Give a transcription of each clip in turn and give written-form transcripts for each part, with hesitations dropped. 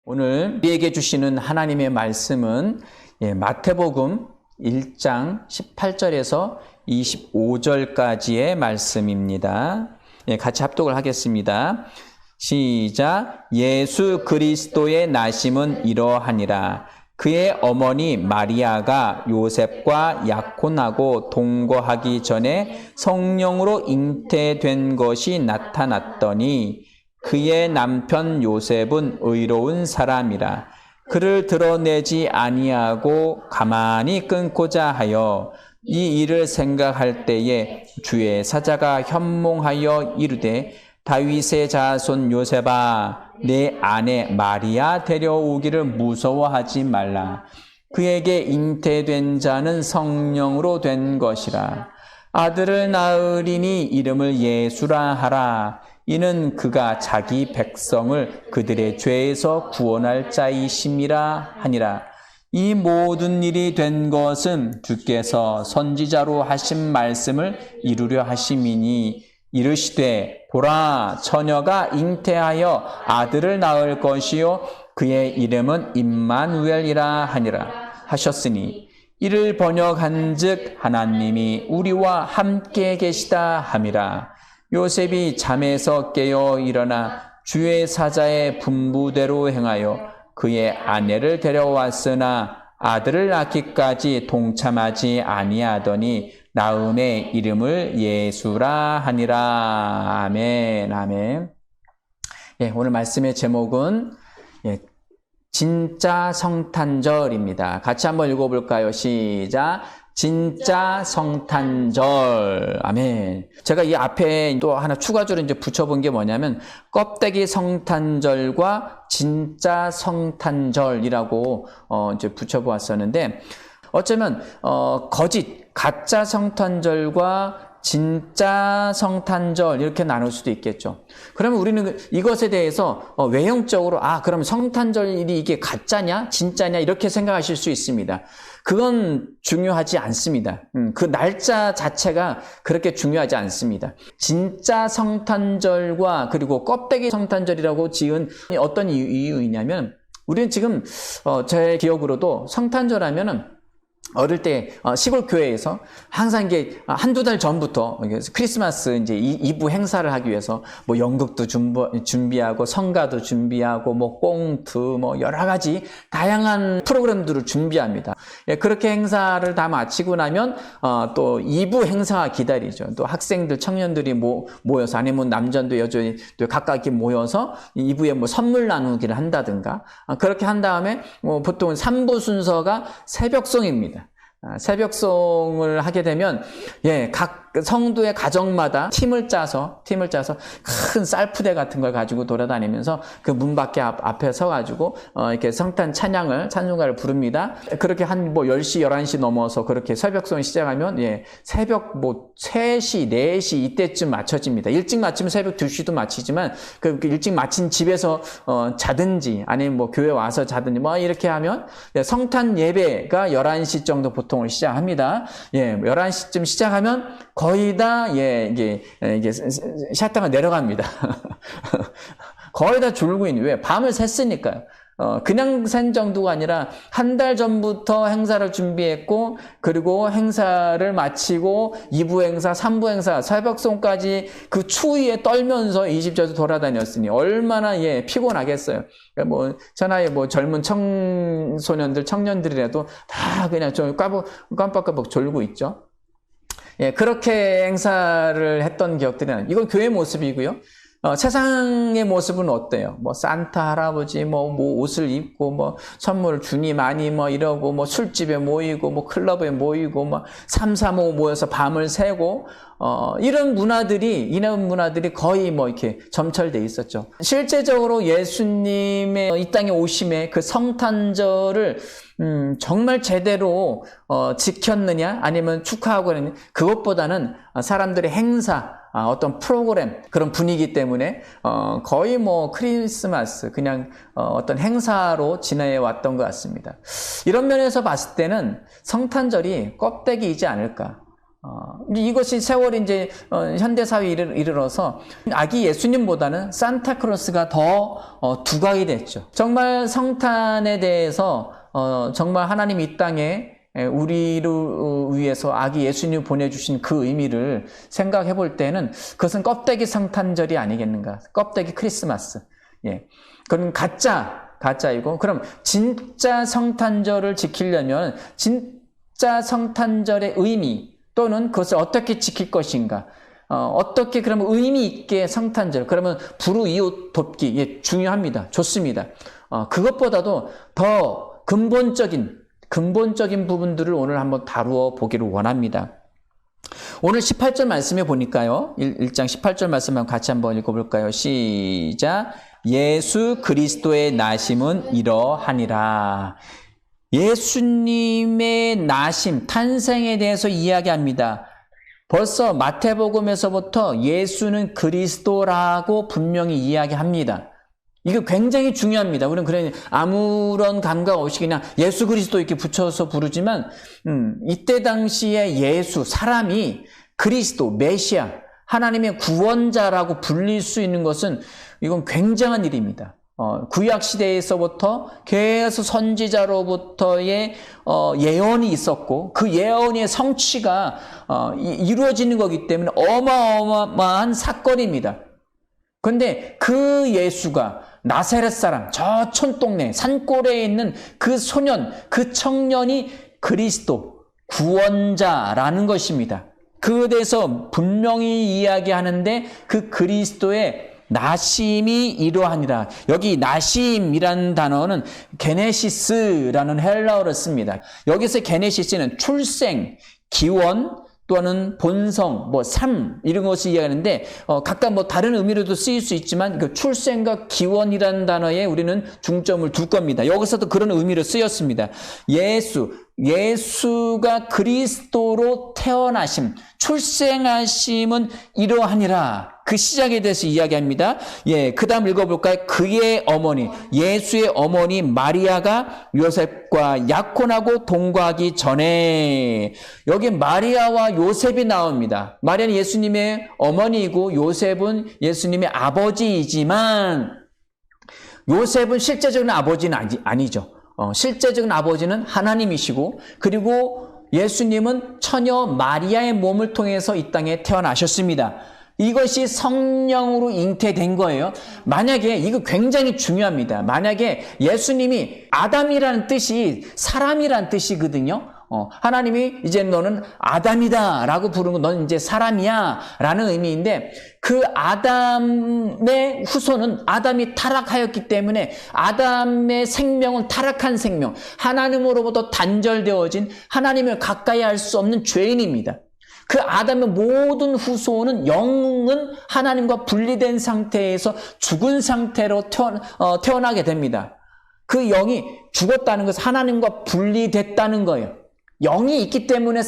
오늘 우리에게 주시는 하나님의 말씀은 마태복음 1장 18절에서 25절까지의 말씀입니다. 같이 합독을 하겠습니다. 시작. 예수 그리스도의 나심은 이러하니라. 그의 어머니 마리아가 요셉과 약혼하고 동거하기 전에 성령으로 잉태된 것이 나타났더니 그의 남편 요셉은 의로운 사람이라. 그를 드러내지 아니하고 가만히 끊고자 하여 이 일을 생각할 때에 주의 사자가 현몽하여 이르되 다윗의 자손 요셉아 내 아내 마리아 데려오기를 무서워하지 말라. 그에게 잉태된 자는 성령으로 된 것이라. 아들을 낳으리니 이름을 예수라 하라. 이는 그가 자기 백성을 그들의 죄에서 구원할 자이심이라 하니라. 이 모든 일이 된 것은 주께서 선지자로 하신 말씀을 이루려 하심이니 이르시되 보라 처녀가 잉태하여 아들을 낳을 것이요 그의 이름은 임마누엘이라 하니라 하셨으니 이를 번역한즉 하나님이 우리와 함께 계시다 함이라. 요셉이 잠에서 깨어 일어나 주의 사자의 분부대로 행하여 그의 아내를 데려왔으나 아들을 낳기까지 동참하지 아니하더니 나음의 이름을 예수라 하니라. 아멘. 아멘. 오늘 말씀의 제목은 진짜 성탄절입니다. 같이 한번 읽어볼까요? 시작. 진짜 성탄절. 아멘. 제가 이 앞에 또 하나 추가적으로 이제 붙여본 게 뭐냐면 껍데기 성탄절과 진짜 성탄절이라고 이제 붙여보았었는데 어쩌면 거짓 가짜 성탄절과 진짜 성탄절 이렇게 나눌 수도 있겠죠. 그러면 우리는 이것에 대해서 외형적으로 그럼 성탄절이 이게 가짜냐 진짜냐 이렇게 생각하실 수 있습니다. 그건 중요하지 않습니다. 그 날짜 자체가 그렇게 중요하지 않습니다. 진짜 성탄절과 그리고 껍데기 성탄절이라고 지은 어떤 이유이냐면 우리는 지금 제 기억으로도 성탄절 하면은 어릴 때 시골 교회에서 항상 이게 한두 달 전부터 크리스마스 이제 2부 행사를 하기 위해서 뭐 연극도 준비하고 성가도 준비하고 뭐 꽁트 뭐 여러 가지 다양한 프로그램들을 준비합니다. 그렇게 행사를 다 마치고 나면 또 2부 행사가 기다리죠. 또 학생들 청년들이 모여서 아니면 남자도 여전히 또 각각 이렇게 모여서 2부에 뭐 선물 나누기를 한다든가 그렇게 한 다음에 뭐 보통 3부 순서가 새벽송입니다. 새벽송을 하게 되면 각 성도의 가정마다 팀을 짜서 큰 쌀푸대 같은 걸 가지고 돌아다니면서 그 문 밖에 앞에 서가지고 이렇게 성탄 찬송가를 부릅니다. 그렇게 한 10시 11시 넘어서 그렇게 새벽송이 시작하면 새벽 3시 4시 이때쯤 맞춰집니다. 일찍 마치면 새벽 2시도 마치지만 그 일찍 마친 집에서 자든지 아니면 교회 와서 자든지 이렇게 하면 성탄 예배가 11시 정도 보통을 시작합니다. 11시쯤 시작하면 거의 다 이게 샷다가 내려갑니다. 거의 다 줄고있는 왜? 밤을 샜으니까요. 그냥 샌 정도가 아니라 한 달 전부터 행사를 준비했고 그리고 행사를 마치고 2부 행사, 3부 행사, 새벽송까지 그 추위에 떨면서 이 집 저 집 돌아다녔으니 얼마나 피곤하겠어요. 그러니까 전화에 젊은 청소년들, 청년들이라도 다 그냥 좀 깜빡깜빡 졸고 있죠. 그렇게 행사를 했던 기억들이 나요. 이건 교회 모습이고요. 세상의 모습은 어때요? 산타 할아버지 옷을 입고 선물 주니 많이 이러고 술집에 모이고 클럽에 모이고 3, 4, 5 모여서 밤을 새고 이런 문화들이 거의 이렇게 점철돼 있었죠. 실제적으로 예수님의 이 땅에 오심에 그 성탄절을 정말 제대로 지켰느냐 아니면 축하하고 그랬느냐 그것보다는 사람들의 행사 어떤 프로그램 그런 분위기 때문에 거의 크리스마스 그냥 어떤 행사로 지내해 왔던 것 같습니다. 이런 면에서 봤을 때는 성탄절이 껍데기이지 않을까. 이것이 세월이 이제 현대사회에 이르러서 아기 예수님보다는 산타클로스가 더 두각이 됐죠. 정말 성탄에 대해서 정말 하나님이 이 땅에 우리를 위해서 아기 예수님을 보내주신 그 의미를 생각해 볼 때는 그것은 껍데기 성탄절이 아니겠는가. 껍데기 크리스마스. 예. 그건 가짜이고, 그럼 진짜 성탄절을 지키려면 진짜 성탄절의 의미 또는 그것을 어떻게 지킬 것인가. 어떻게 그러면 의미 있게 성탄절, 그러면 불우이웃 돕기, 예, 중요합니다. 좋습니다. 그것보다도 더 근본적인 부분들을 오늘 한번 다루어 보기를 원합니다. 오늘 18절 말씀에 보니까요. 1장 18절 말씀 같이 한번 읽어볼까요? 시작. 예수 그리스도의 나심은 이러하니라. 예수님의 나심, 탄생에 대해서 이야기합니다. 벌써 마태복음에서부터 예수는 그리스도라고 분명히 이야기합니다. 이거 굉장히 중요합니다. 우리는 그래 아무런 감각 없이 그냥 예수 그리스도 이렇게 붙여서 부르지만 이때 당시에 예수, 사람이 그리스도, 메시아, 하나님의 구원자라고 불릴 수 있는 것은 이건 굉장한 일입니다. 구약 시대에서부터 계속 선지자로부터의 예언이 있었고 그 예언의 성취가 이루어지는 거기 때문에 어마어마한 사건입니다. 그런데 그 예수가 나사렛 사람, 저 촌동네 산골에 있는 그 소년, 그 청년이 그리스도, 구원자라는 것입니다. 그에 대해서 분명히 이야기하는데 그 그리스도의 나심이 이러하니라. 여기 나심이라는 단어는 게네시스라는 헬라어를 씁니다. 여기서 게네시스는 출생, 기원, 또는 본성, 삶 이런 것을 이야기하는데 각각 다른 의미로도 쓰일 수 있지만 그 출생과 기원이라는 단어에 우리는 중점을 둘 겁니다. 여기서도 그런 의미로 쓰였습니다. 예수가 그리스도로 태어나심, 출생하심은 이러하니라. 그 시작에 대해서 이야기합니다. 예, 그 다음 읽어볼까요? 그의 어머니, 예수의 어머니 마리아가 요셉과 약혼하고 동거하기 전에, 여기 마리아와 요셉이 나옵니다. 마리아는 예수님의 어머니이고 요셉은 예수님의 아버지이지만 요셉은 실제적인 아버지는 아니죠. 실제적인 아버지는 하나님이시고, 그리고 예수님은 처녀 마리아의 몸을 통해서 이 땅에 태어나셨습니다. 이것이 성령으로 잉태된 거예요. 만약에 이거 굉장히 중요합니다. 만약에 예수님이 아담이라는 뜻이 사람이라는 뜻이거든요. 하나님이 이제 너는 아담이다 라고 부르는 건 넌 이제 사람이야 라는 의미인데 그 아담의 후손은 아담이 타락하였기 때문에 아담의 생명은 타락한 생명, 하나님으로부터 단절되어진 하나님을 가까이 할 수 없는 죄인입니다. 그 아담의 모든 후손은 영은 하나님과 분리된 상태에서 죽은 상태로 태어나게 됩니다. 그 영이 죽었다는 것은 하나님과 분리됐다는 거예요. 영이 있기 때문에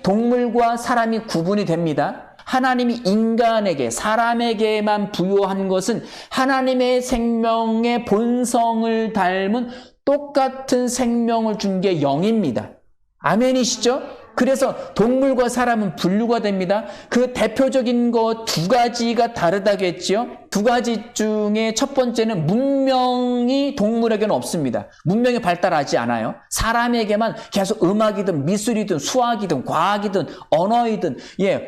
동물과 사람이 구분이 됩니다. 하나님이 인간에게, 사람에게만 부여한 것은 하나님의 생명의 본성을 닮은 똑같은 생명을 준 게 영입니다. 아멘이시죠? 그래서 동물과 사람은 분류가 됩니다. 그 대표적인 거 두 가지가 다르다고 했지요. 두 가지 중에 첫 번째는 문명이 동물에게는 없습니다. 문명이 발달하지 않아요. 사람에게만 계속 음악이든 미술이든 수학이든 과학이든 언어이든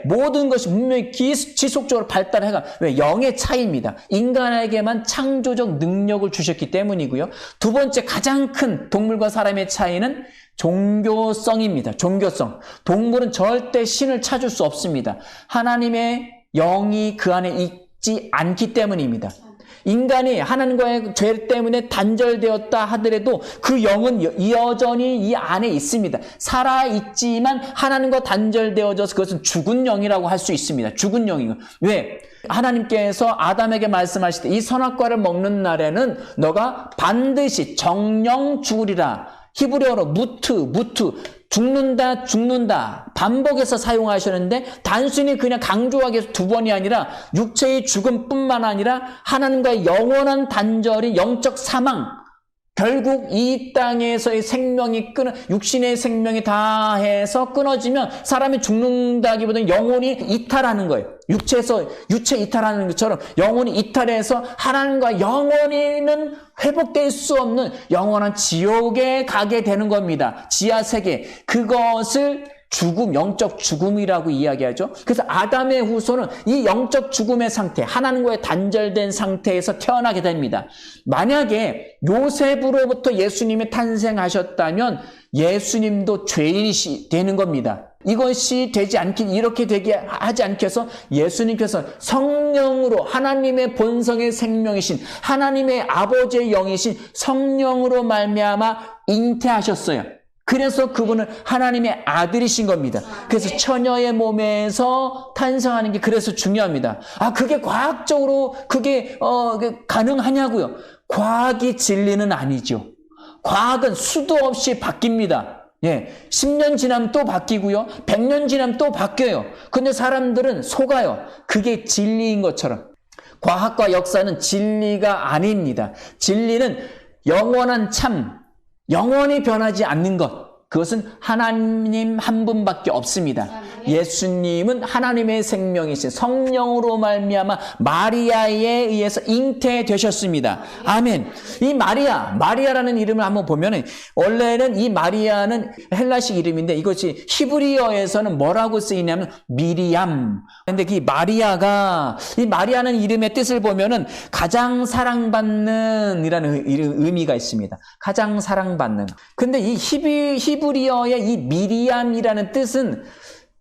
모든 것이 문명이 지속적으로 발달해가 왜? 영의 차이입니다. 인간에게만 창조적 능력을 주셨기 때문이고요. 두 번째 가장 큰 동물과 사람의 차이는 종교성입니다. 종교성. 동물은 절대 신을 찾을 수 없습니다. 하나님의 영이 그 안에 있지 않기 때문입니다. 인간이 하나님과의 죄 때문에 단절되었다 하더라도 그 영은 여전히 이 안에 있습니다. 살아있지만 하나님과 단절되어져서 그것은 죽은 영이라고 할 수 있습니다. 죽은 영이고. 왜? 하나님께서 아담에게 말씀하실 때 이 선악과를 먹는 날에는 너가 반드시 정령 죽으리라. 히브리어로 무트 죽는다 반복해서 사용하셨는데 단순히 그냥 강조하기 위해서 두 번이 아니라 육체의 죽음뿐만 아니라 하나님과의 영원한 단절인 영적 사망, 결국 이 땅에서의 생명이 육신의 생명이 다 해서 끊어지면 사람이 죽는다기보다는 영혼이 이탈하는 거예요. 유체 이탈하는 것처럼 영혼이 이탈해서 하나님과 영원히는 회복될 수 없는 영원한 지옥에 가게 되는 겁니다. 지하세계. 그것을 영적 죽음이라고 이야기하죠. 그래서 아담의 후손은 이 영적 죽음의 상태, 하나님과의 단절된 상태에서 태어나게 됩니다. 만약에 요셉으로부터 예수님이 탄생하셨다면 예수님도 죄인이 되는 겁니다. 이것이 이렇게 되게 하지 않게 해서 예수님께서 성령으로 하나님의 본성의 생명이신 하나님의 아버지의 영이신 성령으로 말미암아 잉태하셨어요. 그래서 그분은 하나님의 아들이신 겁니다. 그래서 처녀의 몸에서 탄생하는 게 그래서 중요합니다. 그게 과학적으로 가능하냐고요? 과학이 진리는 아니죠. 과학은 수도 없이 바뀝니다. 10년 지나면 또 바뀌고요. 100년 지나면 또 바뀌어요. 근데 사람들은 속아요. 그게 진리인 것처럼. 과학과 역사는 진리가 아닙니다. 진리는 영원한 영원히 변하지 않는 것. 그것은 하나님 한 분밖에 없습니다. 예수님은 하나님의 생명이신 성령으로 말미암아 마리아에 의해서 잉태되셨습니다. 아멘. 이 마리아라는 이름을 한번 보면은 원래는 이 마리아는 헬라식 이름인데 이것이 히브리어에서는 뭐라고 쓰이냐면 미리암. 근데 이 마리아는 이름의 뜻을 보면은 가장 사랑받는 이라는 의미가 있습니다. 가장 사랑받는. 근데 이 히브리어의 이 미리암이라는 뜻은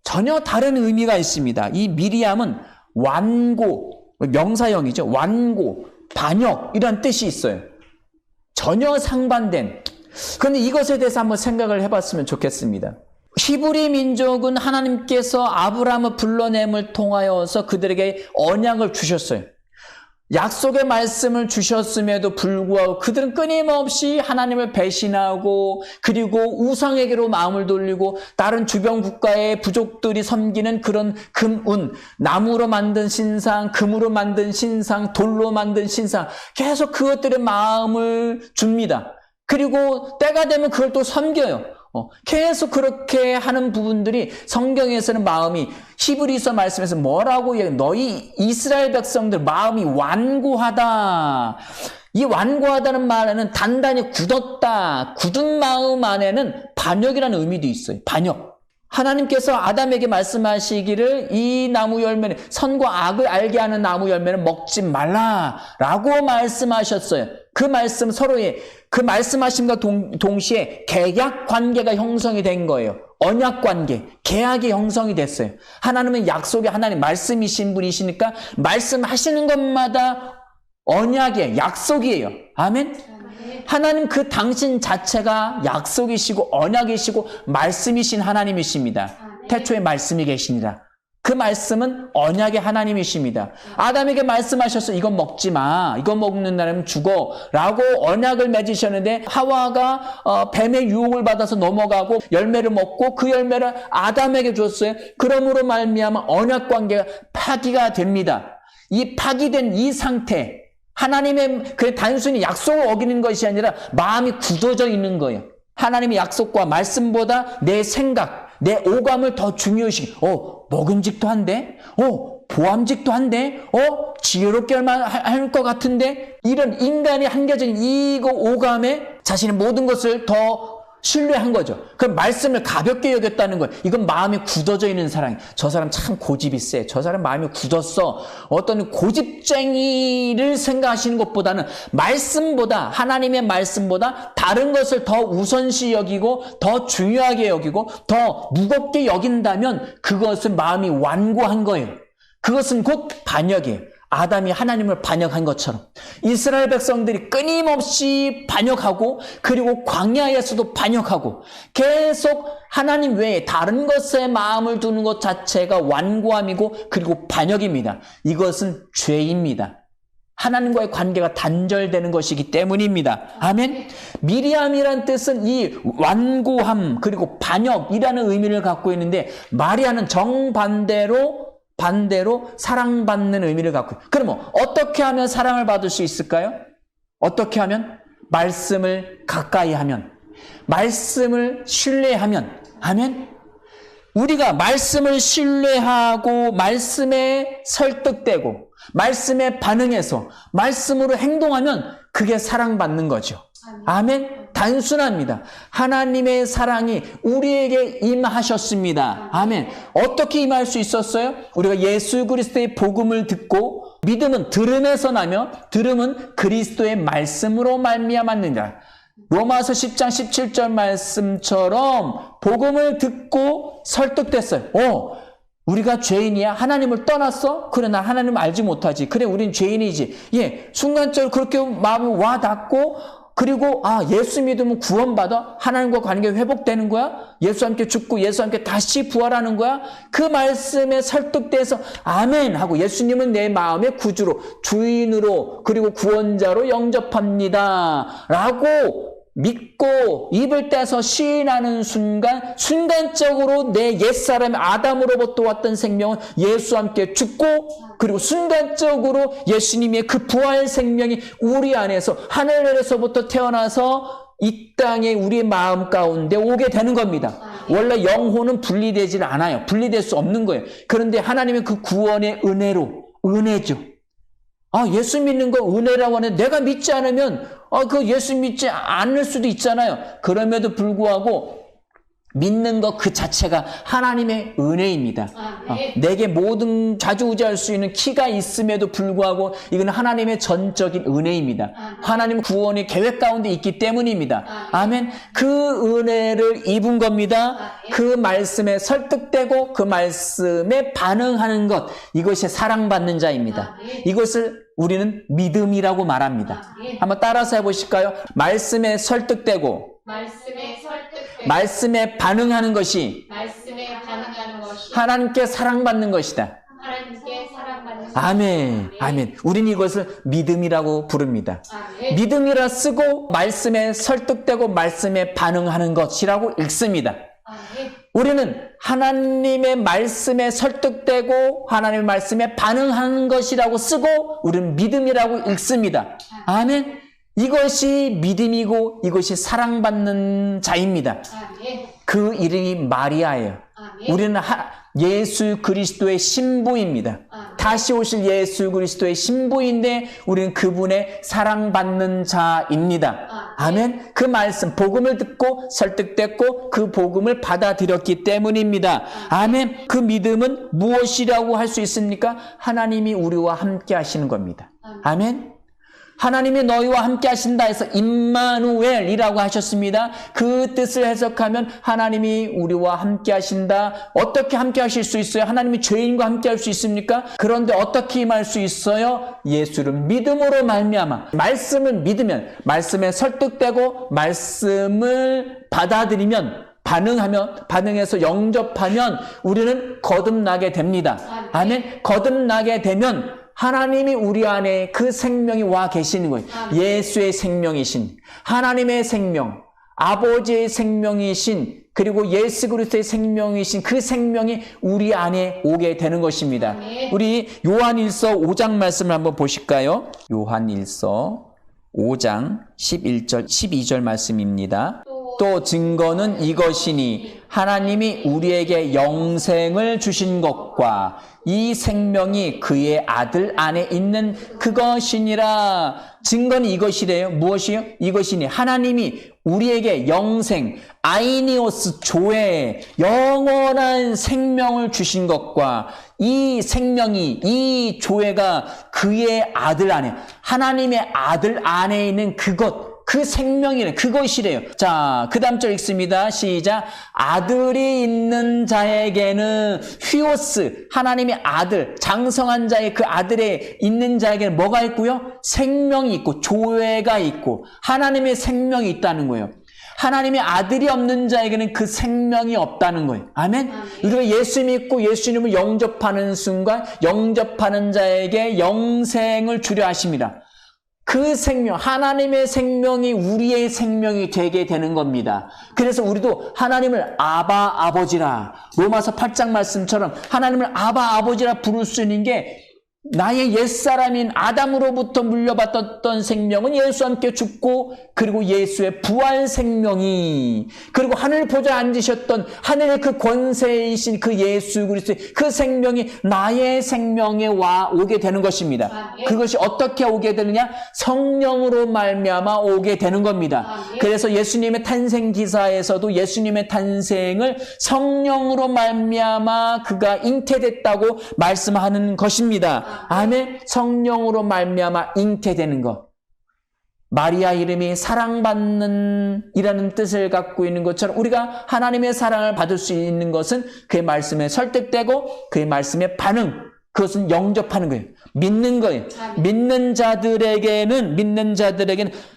전혀 다른 의미가 있습니다. 이 미리암은 완고, 명사형이죠. 완고, 반역이라는 뜻이 있어요. 전혀 상반된. 그런데 이것에 대해서 한번 생각을 해봤으면 좋겠습니다. 히브리 민족은 하나님께서 아브라함을 불러냄을 통하여서 그들에게 언약을 주셨어요. 약속의 말씀을 주셨음에도 불구하고 그들은 끊임없이 하나님을 배신하고 그리고 우상에게로 마음을 돌리고 다른 주변 국가의 부족들이 섬기는 그런 나무로 만든 신상, 금으로 만든 신상, 돌로 만든 신상 계속 그것들의 마음을 줍니다. 그리고 때가 되면 그걸 또 섬겨요. 계속 그렇게 하는 부분들이 성경에서는 마음이 히브리서 말씀에서 뭐라고 얘기해요? 너희 이스라엘 백성들 마음이 완고하다. 이 완고하다는 말에는 단단히 굳은 마음 안에는 반역이라는 의미도 있어요. 반역. 하나님께서 아담에게 말씀하시기를 이 나무 열매는 선과 악을 알게 하는 나무 열매는 먹지 말라라고 말씀하셨어요. 그 말씀 서로의 그 말씀하심과 동시에 계약 관계가 형성이 된 거예요. 언약 관계, 계약이 형성이 됐어요. 하나님은 약속의 하나님 말씀이신 분이시니까 말씀하시는 것마다 언약의 약속이에요. 아멘. 하나님 그 당신 자체가 약속이시고 언약이시고 말씀이신 하나님이십니다. 태초에 말씀이 계시니라. 그 말씀은 언약의 하나님이십니다. 아담에게 말씀하셔서 이건 먹지 마. 이거 먹는 날은 죽어. 라고 언약을 맺으셨는데 하와가 뱀의 유혹을 받아서 넘어가고 열매를 먹고 그 열매를 아담에게 줬어요. 그러므로 말미암아 언약 관계가 파기가 됩니다. 이 파기된 이 상태 하나님의 그 단순히 약속을 어기는 것이 아니라 마음이 굳어져 있는 거예요. 하나님의 약속과 말씀보다 내 생각, 내 오감을 더 중요시. 먹음직도 한데, 보암직도 한데, 지혜롭게 할 것 같은데, 이런 인간이 한겨진 이거 오감에 자신의 모든 것을 더 신뢰한 거죠. 그 말씀을 가볍게 여겼다는 거예요. 이건 마음이 굳어져 있는 사람이. 저 사람 참 고집이 세. 저 사람 마음이 굳었어. 어떤 고집쟁이를 생각하시는 것보다는 말씀보다 하나님의 말씀보다 다른 것을 더 우선시 여기고 더 중요하게 여기고 더 무겁게 여긴다면 그것은 마음이 완고한 거예요. 그것은 곧 반역이에요. 아담이 하나님을 반역한 것처럼 이스라엘 백성들이 끊임없이 반역하고 그리고 광야에서도 반역하고 계속 하나님 외에 다른 것에 마음을 두는 것 자체가 완고함이고 그리고 반역입니다. 이것은 죄입니다. 하나님과의 관계가 단절되는 것이기 때문입니다. 아멘. 미리암이란 뜻은 이 완고함 그리고 반역이라는 의미를 갖고 있는데 마리아는 정반대로 사랑받는 의미를 갖고 있어요. 그러면 어떻게 하면 사랑을 받을 수 있을까요? 어떻게 하면? 말씀을 가까이 하면, 말씀을 신뢰하면, 아멘. 우리가 말씀을 신뢰하고 말씀에 설득되고 말씀에 반응해서 말씀으로 행동하면 그게 사랑받는 거죠. 아멘. 단순합니다. 하나님의 사랑이 우리에게 임하셨습니다. 아멘. 어떻게 임할 수 있었어요? 우리가 예수 그리스도의 복음을 듣고, 믿음은 들음에서 나며 들음은 그리스도의 말씀으로 말미암았느니라. 로마서 10장 17절 말씀처럼 복음을 듣고 설득됐어요. 우리가 죄인이야? 하나님을 떠났어? 그래, 나 하나님을 알지 못하지. 그래, 우린 죄인이지. 예, 순간적으로 그렇게 마음이 와 닿고, 그리고 예수 믿으면 구원받아? 하나님과 관계가 회복되는 거야? 예수와 함께 죽고 예수와 함께 다시 부활하는 거야? 그 말씀에 설득돼서 아멘 하고 예수님은 내 마음의 구주로, 주인으로, 그리고 구원자로 영접합니다 라고 믿고 입을 떼서 시인하는 순간, 순간적으로 내 옛사람 아담으로부터 왔던 생명은 예수와 함께 죽고, 그리고 순간적으로 예수님의 그 부활 생명이 우리 안에서 하늘에서부터 태어나서 이 땅에 우리의 마음 가운데 오게 되는 겁니다. 원래 영혼은 분리되질 않아요. 분리될 수 없는 거예요. 그런데 하나님의 그 구원의 은혜죠. 예수 믿는 거 은혜라고 하는데 내가 믿지 않으면 그 예수 믿지 않을 수도 있잖아요. 그럼에도 불구하고 믿는 것 그 자체가 하나님의 은혜입니다. 내게 모든 좌지우지할 수 있는 키가 있음에도 불구하고 이건 하나님의 전적인 은혜입니다. 하나님 구원의 계획 가운데 있기 때문입니다. 아멘. 그 은혜를 입은 겁니다. 그 말씀에 설득되고 그 말씀에 반응하는 것, 이것이 사랑받는 자입니다. 이것을 우리는 믿음이라고 말합니다. 한번 따라서 해보실까요? 말씀에 설득되고 말씀에 반응하는 것이 하나님께 사랑받는 것이다. 아멘. 아멘. 우리는 이것을 믿음이라고 부릅니다. 믿음이라 쓰고 말씀에 설득되고 말씀에 반응하는 것이라고 읽습니다. 우리는 하나님의 말씀에 설득되고 하나님의 말씀에 반응하는 것이라고 쓰고 우리는 믿음이라고 읽습니다. 아멘. 이것이 믿음이고 이것이 사랑받는 자입니다. 그 이름이 마리아예요. 우리는 예수 그리스도의 신부입니다. 다시 오실 예수 그리스도의 신부인데 우리는 그분의 사랑받는 자입니다. 아멘. 그 말씀, 복음을 듣고 설득됐고 그 복음을 받아들였기 때문입니다. 아멘. 그 믿음은 무엇이라고 할 수 있습니까? 하나님이 우리와 함께 하시는 겁니다. 아멘. 하나님이 너희와 함께 하신다 해서 임마누엘이라고 하셨습니다. 그 뜻을 해석하면 하나님이 우리와 함께 하신다. 어떻게 함께 하실 수 있어요? 하나님이 죄인과 함께 할 수 있습니까? 그런데 어떻게 임할 수 있어요? 예수를 믿음으로 말미암아. 말씀을 믿으면, 말씀에 설득되고 말씀을 받아들이면, 반응해서 영접하면 우리는 거듭나게 됩니다. 아멘. 거듭나게 되면 하나님이 우리 안에 그 생명이 와 계시는 거예요. 예수의 생명이신, 하나님의 생명, 아버지의 생명이신, 그리고 예수 그리스도의 생명이신 그 생명이 우리 안에 오게 되는 것입니다. 우리 요한일서 5장 말씀을 한번 보실까요? 요한일서 5장 11절, 12절 말씀입니다. 또 증거는 이것이니 하나님이 우리에게 영생을 주신 것과 이 생명이 그의 아들 안에 있는 그것이니라. 증거는 이것이래요. 무엇이요? 이것이니 하나님이 우리에게 영생, 아이니오스 조회, 영원한 생명을 주신 것과 이 생명이, 이 조회가 그의 아들 안에, 하나님의 아들 안에 있는 그것, 그 생명이래. 그것이래요. 자, 그 다음 절 읽습니다. 시작. 아들이 있는 자에게는 휘오스, 하나님의 아들, 장성한 자의 그 아들에 있는 자에게는 뭐가 있고요? 생명이 있고 조회가 있고 하나님의 생명이 있다는 거예요. 하나님의 아들이 없는 자에게는 그 생명이 없다는 거예요. 아멘? 우리가 예수 믿고 예수님을 영접하는 순간 영접하는 자에게 영생을 주려 하십니다. 그 생명, 하나님의 생명이 우리의 생명이 되게 되는 겁니다. 그래서 우리도 하나님을 아바 아버지라, 로마서 8장 말씀처럼 하나님을 아바 아버지라 부를 수 있는 게 나의 옛사람인 아담으로부터 물려받았던 생명은 예수와 함께 죽고, 그리고 예수의 부활 생명이, 그리고 하늘 보좌에 앉으셨던 하늘의 그 권세이신 그 예수 그리스도의 그 생명이 나의 생명에 오게 되는 것입니다. 그것이 어떻게 오게 되느냐? 성령으로 말미암아 오게 되는 겁니다. 그래서 예수님의 탄생 기사에서도 예수님의 탄생을 성령으로 말미암아 그가 잉태됐다고 말씀하는 것입니다. 아멘. 성령으로 말미암아 잉태되는 것. 마리아 이름이 사랑받는 이라는 뜻을 갖고 있는 것처럼 우리가 하나님의 사랑을 받을 수 있는 것은 그의 말씀에 설득되고 그의 말씀에 반응, 그것은 영접하는 거예요. 믿는 거예요. 믿는 자들에게는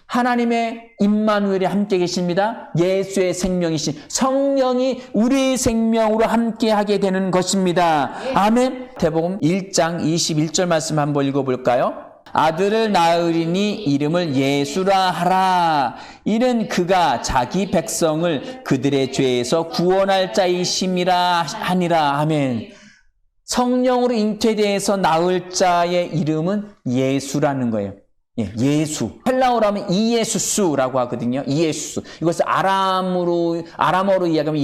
하나님의 임마누엘이 함께 계십니다. 예수의 생명이신 성령이 우리 생명으로 함께 하게 되는 것입니다. 아멘. 마태복음 1장 21절 말씀 한번 읽어볼까요? 아들을 낳으리니 이름을 예수라 하라. 이는 그가 자기 백성을 그들의 죄에서 구원할 자이심이라 하니라. 아멘. 성령으로 잉태되어서 낳을 자의 이름은 예수라는 거예요. 예, 예수. 헬라어로 하면 이예수스라고 하거든요. 이예수스. 이것을 아람어로 이야기하면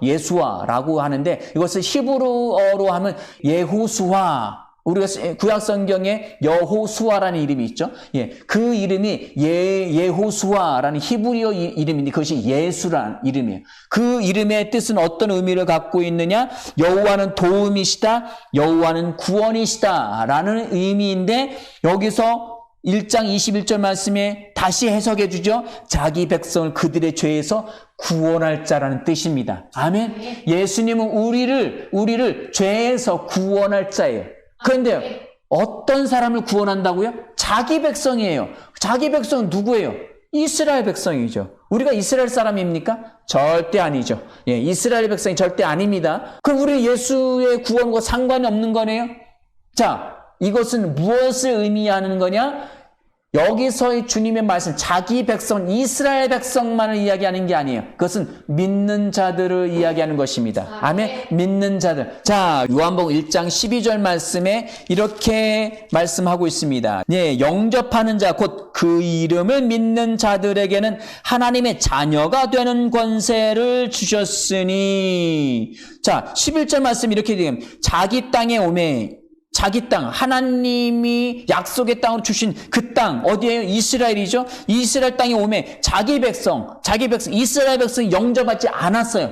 예수아라고 하는데, 이것을 히브리어로 하면 예호수아. 우리가 구약 성경에 여호수아라는 이름이 있죠. 예, 그 이름이 예호수아라는 히브리어 이름인데 그것이 예수라는 이름이에요. 그 이름의 뜻은 어떤 의미를 갖고 있느냐? 여호와는 도움이시다, 여호와는 구원이시다라는 의미인데, 여기서 1장 21절 말씀에 다시 해석해 주죠. 자기 백성을 그들의 죄에서 구원할 자라는 뜻입니다. 아멘. 예수님은 우리를 죄에서 구원할 자예요. 그런데요, 어떤 사람을 구원한다고요? 자기 백성이에요. 자기 백성은 누구예요? 이스라엘 백성이죠. 우리가 이스라엘 사람입니까? 절대 아니죠. 예, 이스라엘 백성이 절대 아닙니다. 그럼 우리 예수의 구원과 상관이 없는 거네요? 자, 이것은 무엇을 의미하는 거냐? 여기서의 주님의 말씀, 자기 백성, 이스라엘 백성만을 이야기하는 게 아니에요. 그것은 믿는 자들을 이야기하는 것입니다. 아멘. 믿는 자들. 자, 요한복음 1장 12절 말씀에 이렇게 말씀하고 있습니다. 네, 영접하는 자, 곧 그 이름을 믿는 자들에게는 하나님의 자녀가 되는 권세를 주셨으니. 자, 11절 말씀 이렇게 되면 자기 땅에 오매. 자기 땅, 하나님이 약속의 땅으로 주신 그 땅, 어디에요? 이스라엘이죠? 이스라엘 땅에 오매 자기 백성, 이스라엘 백성이 영접하지 않았어요.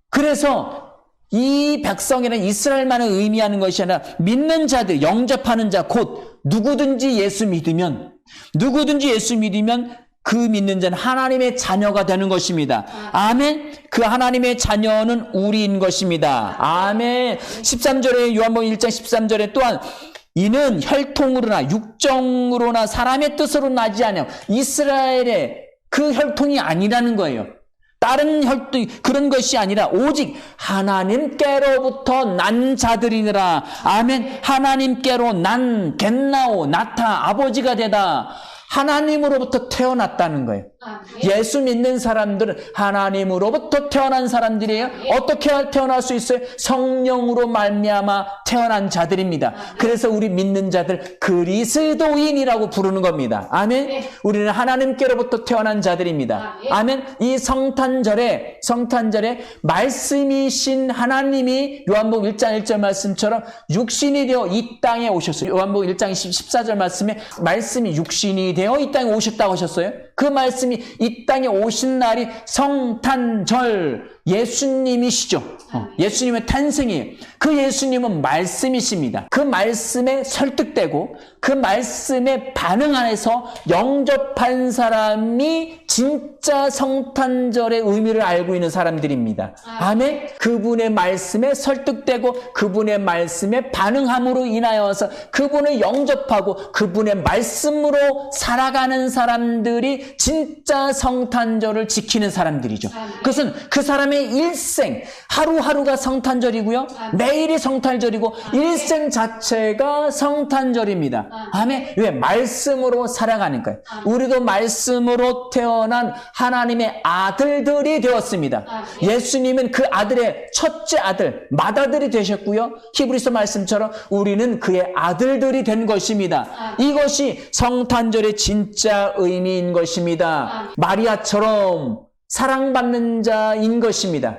그래서 이 백성이라는 이스라엘만을 의미하는 것이 아니라 믿는 자들, 영접하는 자, 곧 누구든지 예수 믿으면 그 믿는 자는 하나님의 자녀가 되는 것입니다. 아멘. 그 하나님의 자녀는 우리인 것입니다. 아멘. 13절에 요한복음 1장 13절에 또한 이는 혈통으로나 육정으로나 사람의 뜻으로 나지 않아. 이스라엘의 그 혈통이 아니라는 거예요. 다른 혈통, 그런 것이 아니라 오직 하나님께로부터 난 자들이니라. 아멘. 하나님께로 난 겟나오 나타 아버지가 되다. 하나님으로부터 태어났다는 거예요. 예수 믿는 사람들은 하나님으로부터 태어난 사람들이에요. 어떻게 태어날 수 있어요? 성령으로 말미암아 태어난 자들입니다. 그래서 우리 믿는 자들 그리스도인이라고 부르는 겁니다. 아멘. 우리는 하나님께로부터 태어난 자들입니다. 아멘. 이 성탄절에 말씀이신 하나님이 요한복음 1장 1절 말씀처럼 육신이 되어 이 땅에 오셨어요. 요한복음 1장 14절 말씀에 말씀이 육신이 되어 이 땅에 오셨다고 하셨어요. 그 말씀이 이 땅에 오신 날이 성탄절, 예수님이시죠. 예수님의 탄생이에요. 그 예수님은 말씀이십니다. 그 말씀에 설득되고 그 말씀에 반응 안에서 영접한 사람이 진짜 성탄절의 의미를 알고 있는 사람들입니다. 아멘. 그분의 말씀에 설득되고 그분의 말씀에 반응함으로 인하여서 그분을 영접하고 그분의 말씀으로 살아가는 사람들이 진짜 성탄절을 지키는 사람들이죠. 그것은 그 사람의 인간의 일생, 하루하루가 성탄절이고요. 매일이 성탄절이고 일생 자체가 성탄절입니다. 아멘. 왜? 말씀으로 살아가니까요. 우리도 말씀으로 태어난 하나님의 아들들이 되었습니다. 예수님은 그 아들의 첫째 아들, 맏아들이 되셨고요. 히브리서 말씀처럼 우리는 그의 아들들이 된 것입니다. 이것이 성탄절의 진짜 의미인 것입니다. 마리아처럼 사랑받는 자인 것입니다.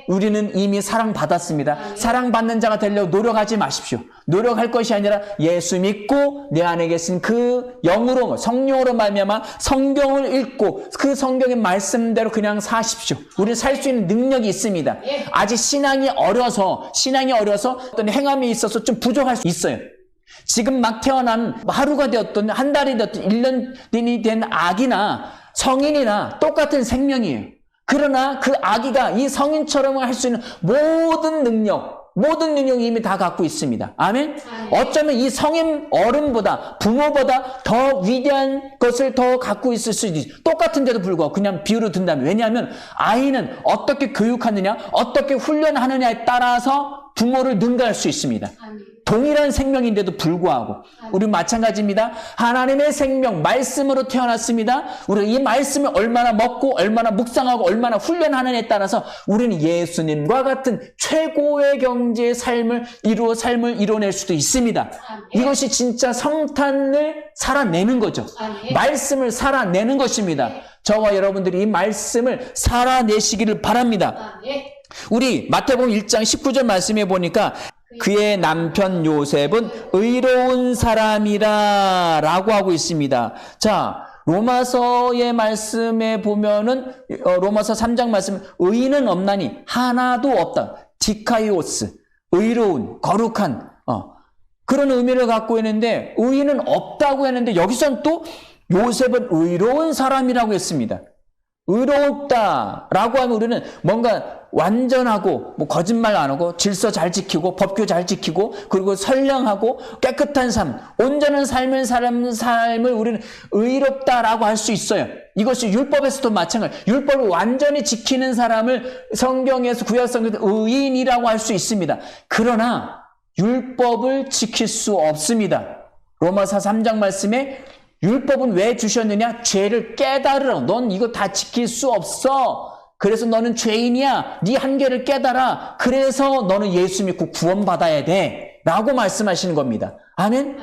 우리는 이미 사랑받았습니다. 사랑받는 자가 되려고 노력하지 마십시오. 노력할 것이 아니라 예수 믿고 내 안에 계신 그 영으로, 성령으로 말미암아 성경을 읽고 그 성경의 말씀대로 그냥 사십시오. 우리는 살 수 있는 능력이 있습니다. 아직 신앙이 어려서 어떤 행함이 있어서 좀 부족할 수 있어요. 지금 막 태어난 하루가 되었든 한 달이 되었든 1년이 된 아기나 성인이나 똑같은 생명이에요. 그러나 그 아기가 이 성인처럼 할 수 있는 모든 능력이 이미 다 갖고 있습니다. 아멘? 어쩌면 이 성인 어른보다, 부모보다 더 위대한 것을 더 갖고 있을 수도 있어요. 똑같은데도 불구하고 그냥 비유로 든다면. 왜냐하면 아이는 어떻게 교육하느냐, 어떻게 훈련하느냐에 따라서 부모를 능가할 수 있습니다. 동일한 생명인데도 불구하고 우리 마찬가지입니다. 하나님의 생명, 말씀으로 태어났습니다. 우리 이 말씀을 얼마나 먹고 얼마나 묵상하고 얼마나 훈련하느냐에 따라서 우리는 예수님과 같은 최고의 경지의 삶을 이뤄낼 수도 있습니다. 이것이 진짜 성탄을 살아내는 거죠. 말씀을 살아내는 것입니다. 저와 여러분들이 이 말씀을 살아내시기를 바랍니다. 우리 마태복음 1장 19절 말씀에 보니까 그의 남편 요셉은 의로운 사람이라 라고 하고 있습니다. 자, 로마서의 말씀에 보면은 로마서 3장 말씀, 의인은 없나니 하나도 없다. 디카이오스, 의로운, 거룩한 그런 의미를 갖고 있는데 의인은 없다고 했는데 여기서는 또 요셉은 의로운 사람이라고 했습니다. 의롭다라고 하면 우리는 뭔가 완전하고 거짓말 안 하고 질서 잘 지키고 법규 잘 지키고 그리고 선량하고 깨끗한 삶, 온전한 삶을 우리는 의롭다라고 할 수 있어요. 이것이 율법에서도 마찬가지. 율법을 완전히 지키는 사람을 성경에서 구약성경에서 의인이라고 할 수 있습니다. 그러나 율법을 지킬 수 없습니다. 로마서 3장 말씀에 율법은 왜 주셨느냐? 죄를 깨달으라. 넌 이거 다 지킬 수 없어. 그래서 너는 죄인이야. 네 한계를 깨달아. 그래서 너는 예수 믿고 구원받아야 돼. 라고 말씀하시는 겁니다. 아멘?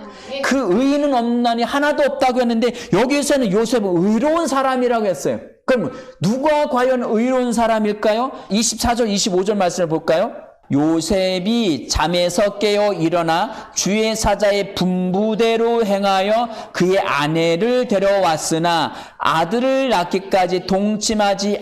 그 의인은 없나니 하나도 없다고 했는데 여기에서는 요셉은 의로운 사람이라고 했어요. 그럼 누가 과연 의로운 사람일까요? 24절, 25절 말씀을 볼까요? 요셉이 잠에서 깨어 일어나 주의 사자의 분부대로 행하여 그의 아내를 데려왔으나 아들을 낳기까지 동침하지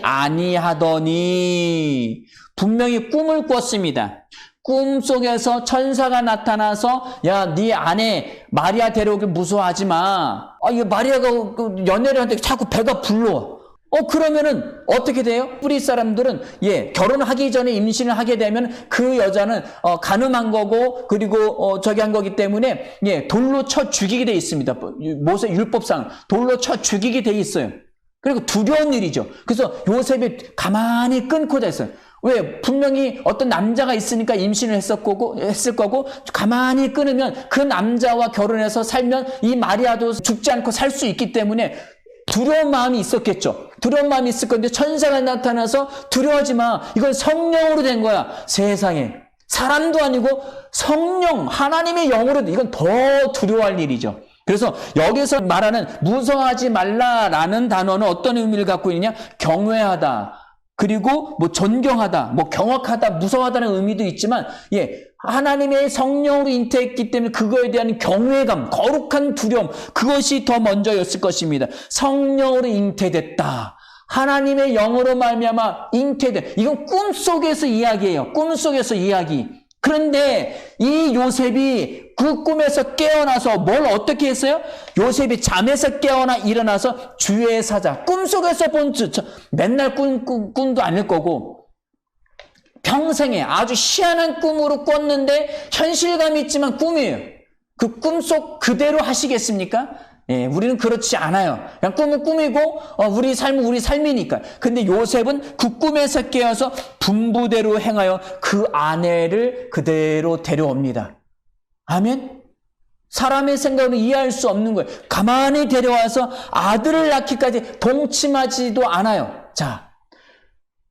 아니하더니 분명히 꿈을 꿨습니다. 꿈속에서 천사가 나타나서 야, 네 아내 마리아 데려오길 무서워하지 마. 이거 마리아가 연애를 하는데 자꾸 배가 불러. 그러면은 어떻게 돼요? 뿌리 사람들은 결혼하기 전에 임신을 하게 되면 그 여자는 간음한 거고 그리고 저기 한 거기 때문에 돌로 쳐 죽이게 돼 있습니다. 모세 율법상 돌로 쳐 죽이게 돼 있어요. 그리고 두려운 일이죠. 그래서 요셉이 가만히 끊고 됐어요. 왜? 분명히 어떤 남자가 있으니까 임신을 했을 거고 가만히 끊으면 그 남자와 결혼해서 살면 이 마리아도 죽지 않고 살 수 있기 때문에 두려운 마음이 있었겠죠. 두려운 마음이 있을 건데 천사가 나타나서 두려워하지 마. 이건 성령으로 된 거야. 세상에. 사람도 아니고 성령, 하나님의 영으로 이건 더 두려워할 일이죠. 그래서 여기서 말하는 무서워하지 말라라는 단어는 어떤 의미를 갖고 있느냐? 경외하다. 그리고 존경하다, 경악하다, 무서워하다는 의미도 있지만, 하나님의 성령으로 잉태했기 때문에 그거에 대한 경외감, 거룩한 두려움, 그것이 더 먼저였을 것입니다. 성령으로 잉태됐다. 하나님의 영으로 말미암아 잉태된, 이건 꿈속에서 이야기예요. 꿈속에서 이야기. 그런데 이 요셉이 그 꿈에서 깨어나서 뭘 어떻게 했어요? 요셉이 잠에서 깨어나 일어나서 주의 사자, 꿈속에서 본 맨날 꿈도 아닐 거고 평생에 아주 희한한 꿈으로 꿨는데 현실감이 있지만 꿈이에요. 그 꿈속 그대로 하시겠습니까? 예, 우리는 그렇지 않아요. 그냥 꿈은 꿈이고 우리 삶은 우리 삶이니까. 근데 요셉은 그 꿈에서 깨어서 분부대로 행하여 그 아내를 그대로 데려옵니다. 아멘. 사람의 생각으로 이해할 수 없는 거예요. 가만히 데려와서 아들을 낳기까지 동침하지도 않아요. 자,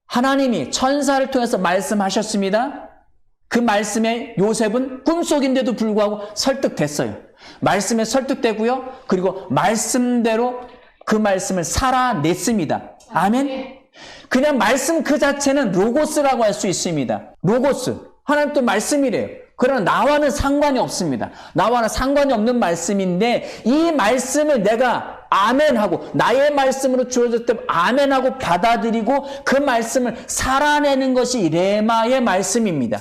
하나님이 천사를 통해서 말씀하셨습니다. 그 말씀에 요셉은 꿈속인데도 불구하고 설득됐어요. 말씀에 설득되고요. 그리고 말씀대로 그 말씀을 살아냈습니다. 아멘. 그냥 말씀 그 자체는 로고스라고 할 수 있습니다. 로고스. 하나님 또 말씀이래요. 그러나 나와는 상관이 없습니다. 나와는 상관이 없는 말씀인데 이 말씀을 내가 아멘하고 나의 말씀으로 주어졌을 때 아멘하고 받아들이고 그 말씀을 살아내는 것이 레마의 말씀입니다.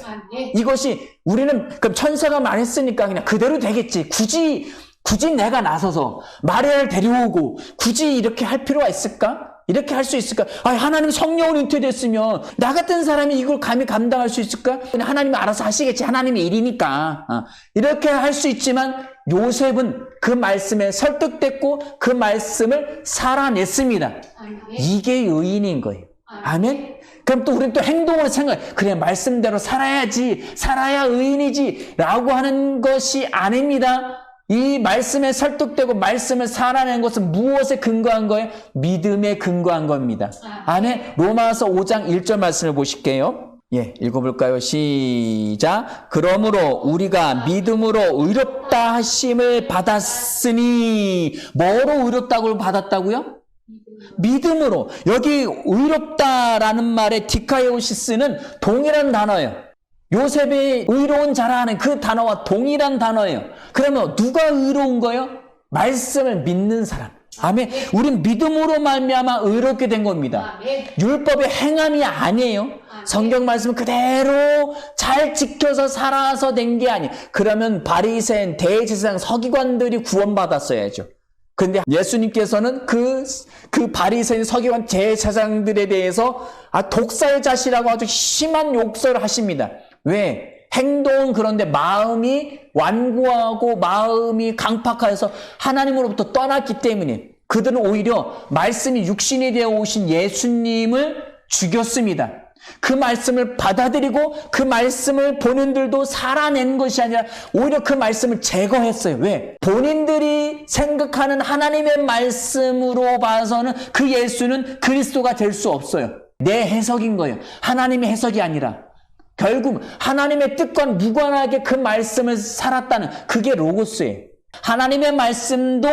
이것이 우리는 그럼 천사가 말했으니까 그냥 그대로 되겠지. 굳이 내가 나서서 마리아를 데려오고 굳이 이렇게 할 필요가 있을까? 이렇게 할 수 있을까? 하나님 성령으로 잉태됐으면 나 같은 사람이 이걸 감히 감당할 수 있을까? 그냥 하나님이 알아서 하시겠지. 하나님의 일이니까. 이렇게 할 수 있지만 요셉은 그 말씀에 설득됐고 그 말씀을 살아냈습니다. 이게 의인인 거예요. 아멘? 그럼 또 우리는 또 행동으로 생각해. 그래, 말씀대로 살아야지. 살아야 의인이지. 라고 하는 것이 아닙니다. 이 말씀에 설득되고 말씀을 살아낸 것은 무엇에 근거한 거예요? 믿음에 근거한 겁니다. 아멘. 로마서 5장 1절 말씀을 보실게요. 예, 읽어볼까요? 시작. 그러므로 우리가 믿음으로 의롭다 하심을 받았으니 뭐로 의롭다고 받았다고요? 믿음으로. 여기 의롭다라는 말의 디카이오시스는 동일한 단어예요. 요셉이 의로운 자라는 그 단어와 동일한 단어예요. 그러면 누가 의로운 거예요? 말씀을 믿는 사람. 아멘. 우린 믿음으로 말미암아 의롭게 된 겁니다. 율법의 행함이 아니에요. 성경 말씀 그대로 잘 지켜서 살아서 된 게 아니에요. 그러면 바리새인, 대제사장, 서기관들이 구원받았어야죠. 근데 예수님께서는 그 바리새인, 서기관, 제사장들에 대해서 독살자시라고 아주 심한 욕설을 하십니다. 왜? 행동은 그런데 마음이 완고하고 마음이 강팍해서 하나님으로부터 떠났기 때문에 그들은 오히려 말씀이 육신이 되어 오신 예수님을 죽였습니다. 그 말씀을 받아들이고 그 말씀을 본인들도 살아낸 것이 아니라 오히려 그 말씀을 제거했어요. 왜? 본인들이 생각하는 하나님의 말씀으로 봐서는 그 예수는 그리스도가 될 수 없어요. 내 해석인 거예요. 하나님의 해석이 아니라. 결국 하나님의 뜻과 무관하게 그 말씀을 살았다는 그게 로고스예요. 하나님의 말씀도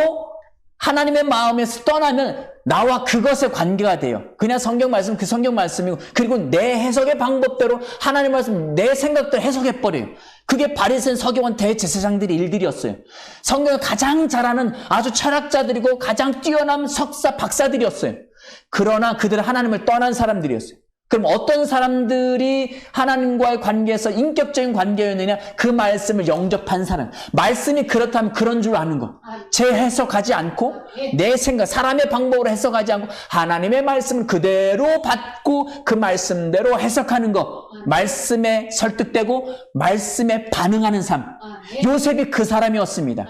하나님의 마음에서 떠나면 나와 그것에 관계가 돼요. 그냥 성경 말씀 그 성경 말씀이고 그리고 내 해석의 방법대로 하나님 말씀 내 생각대로 해석해버려요. 그게 바리새인, 서기관, 대제사장들의 일들이었어요. 성경을 가장 잘하는 아주 철학자들이고 가장 뛰어난 석사, 박사들이었어요. 그러나 그들은 하나님을 떠난 사람들이었어요. 그럼 어떤 사람들이 하나님과의 관계에서 인격적인 관계였느냐? 그 말씀을 영접한 사람. 말씀이 그렇다면 그런 줄 아는 거. 제 해석하지 않고 내 생각, 사람의 방법으로 해석하지 않고 하나님의 말씀을 그대로 받고 그 말씀대로 해석하는 거. 말씀에 설득되고 말씀에 반응하는 삶. 요셉이 그 사람이었습니다.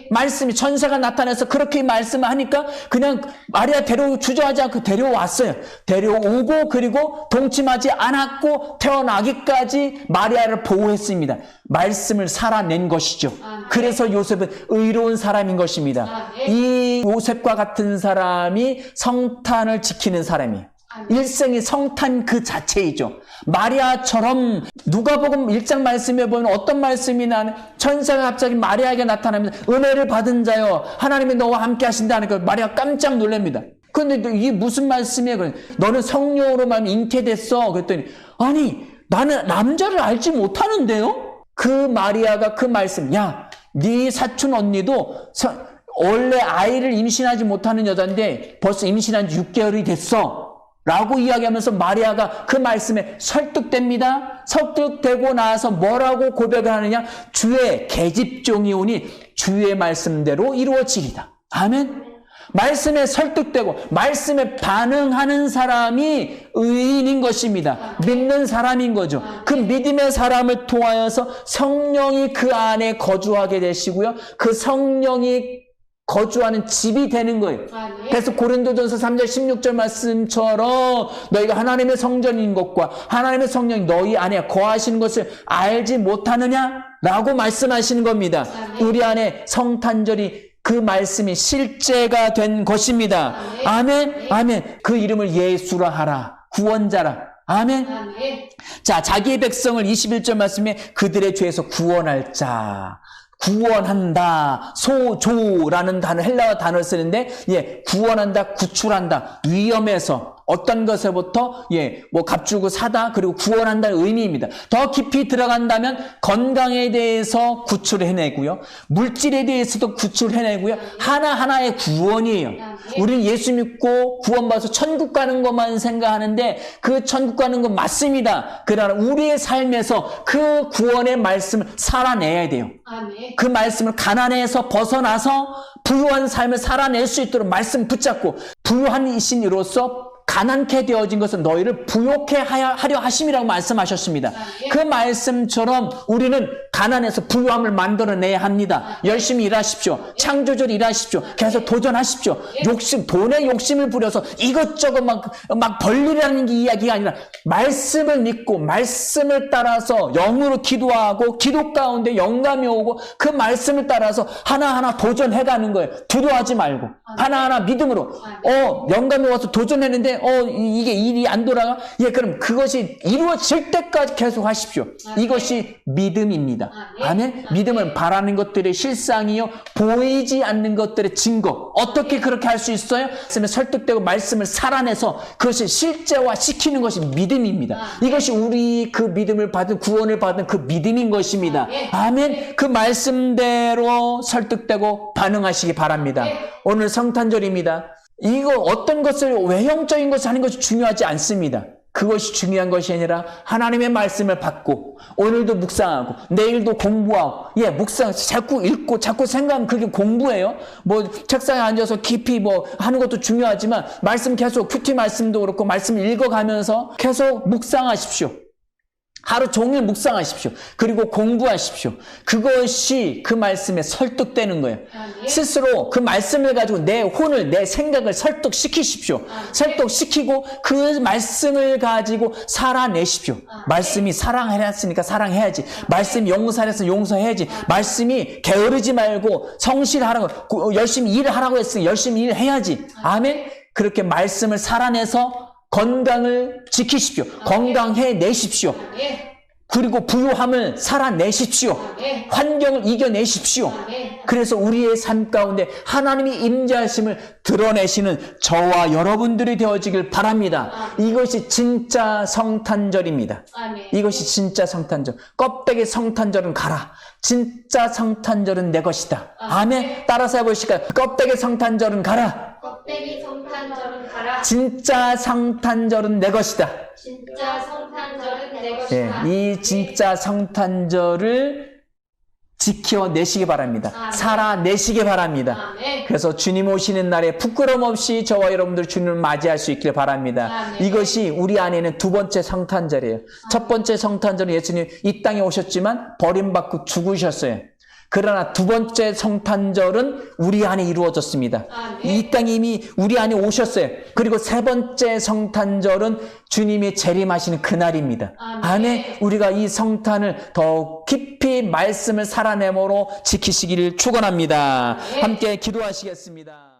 말씀이 천사가 나타나서 그렇게 말씀을 하니까 그냥 마리아 주저하지 않고 데려왔어요. 데려오고 그리고 동침하지 않았고 태어나기까지 마리아를 보호했습니다. 말씀을 살아낸 것이죠. 그래서 요셉은 의로운 사람인 것입니다. 이 요셉과 같은 사람이 성탄을 지키는 사람이에요. 일생이 성탄 그 자체이죠. 마리아처럼 누가복음 1장 말씀에 보면 어떤 말씀이 나는 천사가 갑자기 마리아에게 나타나면서 은혜를 받은 자여 하나님이 너와 함께 하신다니까 마리아가 깜짝 놀랍니다. 그런데 이게 무슨 말씀이에요? 너는 성령으로만 잉태됐어. 그랬더니 아니 나는 남자를 알지 못하는데요? 그 마리아가 그 말씀 야 네 사촌 언니도 원래 아이를 임신하지 못하는 여자인데 벌써 임신한 지 6개월이 됐어. 라고 이야기하면서 마리아가 그 말씀에 설득됩니다. 설득되고 나서 뭐라고 고백을 하느냐? 주의 계집종이 오니 주의 말씀대로 이루어지리다. 아멘. 말씀에 설득되고 말씀에 반응하는 사람이 의인인 것입니다. 믿는 사람인 거죠. 그 믿음의 사람을 통하여서 성령이 그 안에 거주하게 되시고요. 그 성령이 거주하는 집이 되는 거예요. 그래서 고린도전서 3절 16절 말씀처럼 너희가 하나님의 성전인 것과 하나님의 성령이 너희 안에 거하시는 것을 알지 못하느냐? 라고 말씀하시는 겁니다. 우리 안에 성탄절이 그 말씀이 실제가 된 것입니다. 아멘. 아멘. 그 이름을 예수라 하라. 구원자라. 아멘. 자, 자기의 백성을 21절 말씀에 그들의 죄에서 구원할 자. 구원한다, 소조라는 단어, 헬라어 단어를 쓰는데, 구원한다, 구출한다, 위험에서, 어떤 것에부터, 값주고 사다, 그리고 구원한다는 의미입니다. 더 깊이 들어간다면, 건강에 대해서 구출해내고요, 물질에 대해서도 구출해내고요, 하나하나의 구원이에요. 우리는 예수 믿고 구원받아서 천국 가는 것만 생각하는데, 그 천국 가는 건 맞습니다. 그러나 우리의 삶에서 그 구원의 말씀을 살아내야 돼요. 그 말씀을 가난에서 벗어나서 부유한 삶을 살아낼 수 있도록 말씀 붙잡고 부유한 이신으로서 가난케 되어진 것은 너희를 부욕해 하려 하심이라고 말씀하셨습니다. 그 말씀처럼 우리는 가난에서 부유함을 만들어내야 합니다. 열심히 일하십시오. 창조적으로 일하십시오. 계속 도전하십시오. 돈에 욕심을 부려서 이것저것 막 벌리라는 게 이야기가 아니라 말씀을 믿고 말씀을 따라서 영으로 기도하고 기도 가운데 영감이 오고 그 말씀을 따라서 하나하나 도전해가는 거예요. 두려워하지 말고 하나하나 믿음으로 영감이 와서 도전했는데 이게 일이 안 돌아가? 그럼 그것이 이루어질 때까지 계속 하십시오. 이것이 믿음입니다. 아멘. 믿음은 바라는 것들의 실상이요 보이지 않는 것들의 증거. 어떻게 그렇게 할 수 있어요? 말씀에 설득되고 말씀을 살아내서 그것을 실제화 시키는 것이 믿음입니다. 이것이 우리 그 믿음을 받은 구원을 받은 그 믿음인 것입니다. 아멘. 그 말씀대로 설득되고 반응하시기 바랍니다. 오늘 성탄절입니다. 이거 어떤 것을 외형적인 것을 하는 것이 중요하지 않습니다. 그것이 중요한 것이 아니라 하나님의 말씀을 받고 오늘도 묵상하고 내일도 공부하고 묵상 자꾸 읽고 자꾸 생각하면 그게 공부예요. 책상에 앉아서 깊이 하는 것도 중요하지만 말씀 계속 큐티 말씀도 그렇고 말씀 읽어가면서 계속 묵상하십시오. 하루 종일 묵상하십시오. 그리고 공부하십시오. 그것이 그 말씀에 설득되는 거예요. 스스로 그 말씀을 가지고 내 혼을, 내 생각을 설득시키십시오. 설득시키고 그 말씀을 가지고 살아내십시오. 말씀이 사랑하랬으니까 사랑해야지. 말씀이 용서하랬으니까 용서해야지. 말씀이 게으르지 말고 성실하라고, 열심히 일하라고 했으니 열심히 일해야지. 아멘. 그렇게 말씀을 살아내서 건강을 지키십시오. 건강해내십시오. 그리고 부유함을 살아내십시오. 환경을 이겨내십시오. 그래서 우리의 삶 가운데 하나님이 임재하심을 드러내시는 저와 여러분들이 되어지길 바랍니다. 이것이 진짜 성탄절입니다. 이것이 진짜 성탄절. 껍데기 성탄절은 가라. 진짜 성탄절은 내 것이다. 아멘. 따라서 해보실까요? 껍데기 성탄절은 가라. 껍데기 성탄절은 가라. 진짜 성탄절은 내 것이다. 진짜 성탄절은 내 것이다. 이 진짜 성탄절을 지켜내시기 바랍니다. 아멘. 살아내시기 바랍니다. 아멘. 그래서 주님 오시는 날에 부끄럼 없이 저와 여러분들 주님을 맞이할 수 있길 바랍니다. 아멘. 이것이 우리 안에는 두 번째 성탄절이에요. 첫 번째 성탄절은 예수님 이 땅에 오셨지만 버림받고 죽으셨어요. 그러나 두 번째 성탄절은 우리 안에 이루어졌습니다. 이 땅에 이미 우리 안에 오셨어요. 그리고 세 번째 성탄절은 주님이 재림하시는 그날입니다. 아멘. 우리가 이 성탄을 더 깊이 말씀을 살아내므로 지키시기를 축원합니다. 함께 기도하시겠습니다.